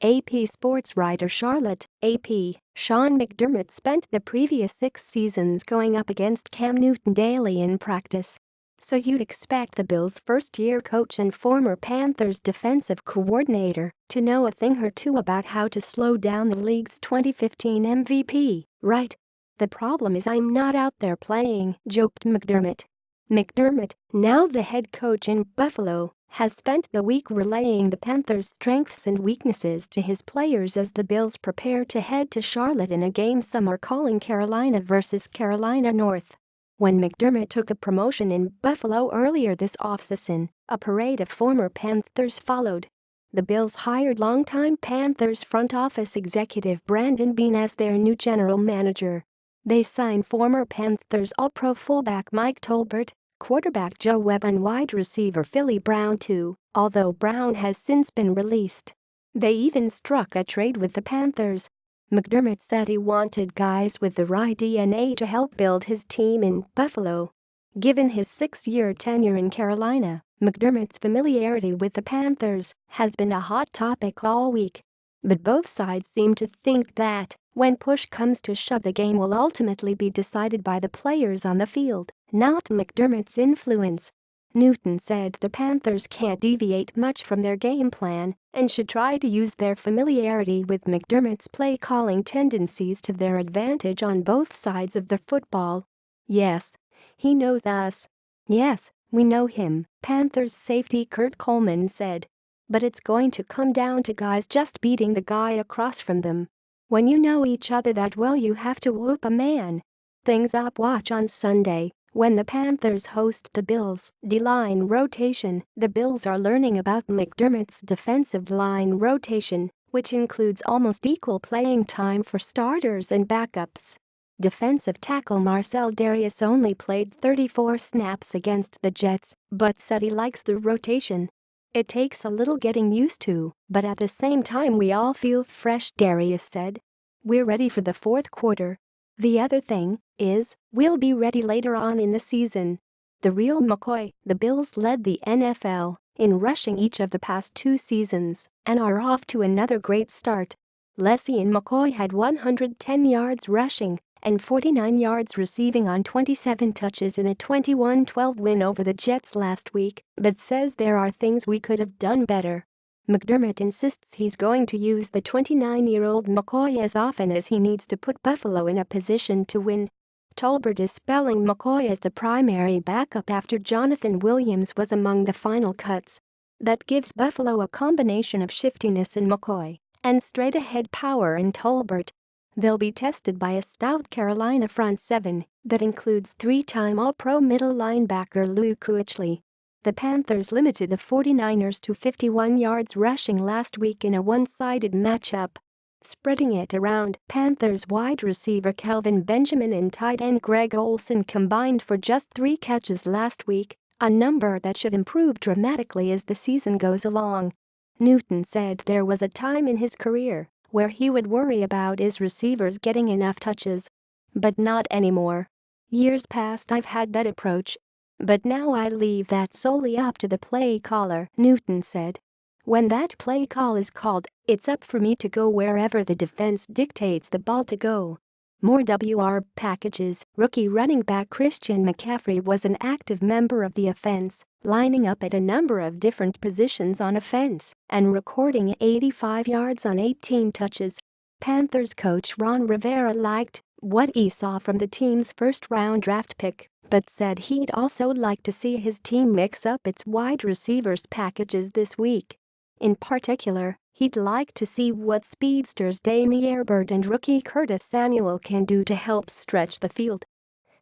AP sports writer Charlotte, AP, Sean McDermott spent the previous 6 seasons going up against Cam Newton daily in practice. So you'd expect the Bills' first-year coach and former Panthers defensive coordinator to know a thing or two about how to slow down the league's 2015 MVP, right? "The problem is I'm not out there playing," joked McDermott. McDermott, now the head coach in Buffalo, has spent the week relaying the Panthers' strengths and weaknesses to his players as the Bills prepare to head to Charlotte in a game some are calling Carolina versus Carolina North. When McDermott took a promotion in Buffalo earlier this offseason, a parade of former Panthers followed. The Bills hired longtime Panthers front office executive Brandon Beane as their new general manager. They signed former Panthers All-Pro fullback Mike Tolbert, quarterback Joe Webb and wide receiver Philly Brown too, although Brown has since been released. They even struck a trade with the Panthers. McDermott said he wanted guys with the right DNA to help build his team in Buffalo. Given his 6-year tenure in Carolina, McDermott's familiarity with the Panthers has been a hot topic all week. But both sides seem to think that, when push comes to shove, the game will ultimately be decided by the players on the field, not McDermott's influence. Newton said the Panthers can't deviate much from their game plan and should try to use their familiarity with McDermott's play-calling tendencies to their advantage on both sides of the football. "Yes, he knows us. Yes, we know him," Panthers safety Kurt Coleman said. "But it's going to come down to guys just beating the guy across from them. When you know each other that well, you have to whoop a man." Things up. Watch on Sunday. When the Panthers host the Bills' D-line rotation, the Bills are learning about McDermott's defensive line rotation, which includes almost equal playing time for starters and backups. Defensive tackle Marcel Darius only played 34 snaps against the Jets, but said he likes the rotation. "It takes a little getting used to, but at the same time we all feel fresh," Darius said. "We're ready for the fourth quarter. The other thing is, we'll be ready later on in the season." The real McCoy, the Bills led the NFL in rushing each of the past 2 seasons and are off to another great start. LeSean McCoy had 110 yards rushing and 49 yards receiving on 27 touches in a 21-12 win over the Jets last week, but says there are things we could have done better. McDermott insists he's going to use the 29-year-old McCoy as often as he needs to put Buffalo in a position to win. Tolbert is spelling McCoy as the primary backup after Jonathan Williams was among the final cuts. That gives Buffalo a combination of shiftiness in McCoy and straight-ahead power in Tolbert. They'll be tested by a stout Carolina front seven that includes 3-time All-Pro middle linebacker Luke Kuechly. The Panthers limited the 49ers to 51 yards rushing last week in a one-sided matchup. Spreading it around, Panthers wide receiver Kelvin Benjamin and tight end Greg Olsen combined for just 3 catches last week, a number that should improve dramatically as the season goes along. Newton said there was a time in his career where he would worry about his receivers getting enough touches. But not anymore. "Years past I've had that approach. But now I leave that solely up to the play caller," Newton said. "When that play call is called, it's up for me to go wherever the defense dictates the ball to go." More WR packages. Rookie running back Christian McCaffrey was an active member of the offense, lining up at a number of different positions on offense and recording 85 yards on 18 touches. Panthers coach Ron Rivera liked what he saw from the team's first-round draft pick, but said he'd also like to see his team mix up its wide receivers packages this week. In particular, he'd like to see what speedsters Damiere Byrd and rookie Curtis Samuel can do to help stretch the field.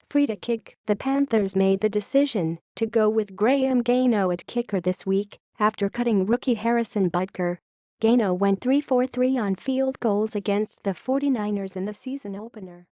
Free to kick, the Panthers made the decision to go with Graham Gano at kicker this week after cutting rookie Harrison Butker. Gano went 3 for 3 on field goals against the 49ers in the season opener.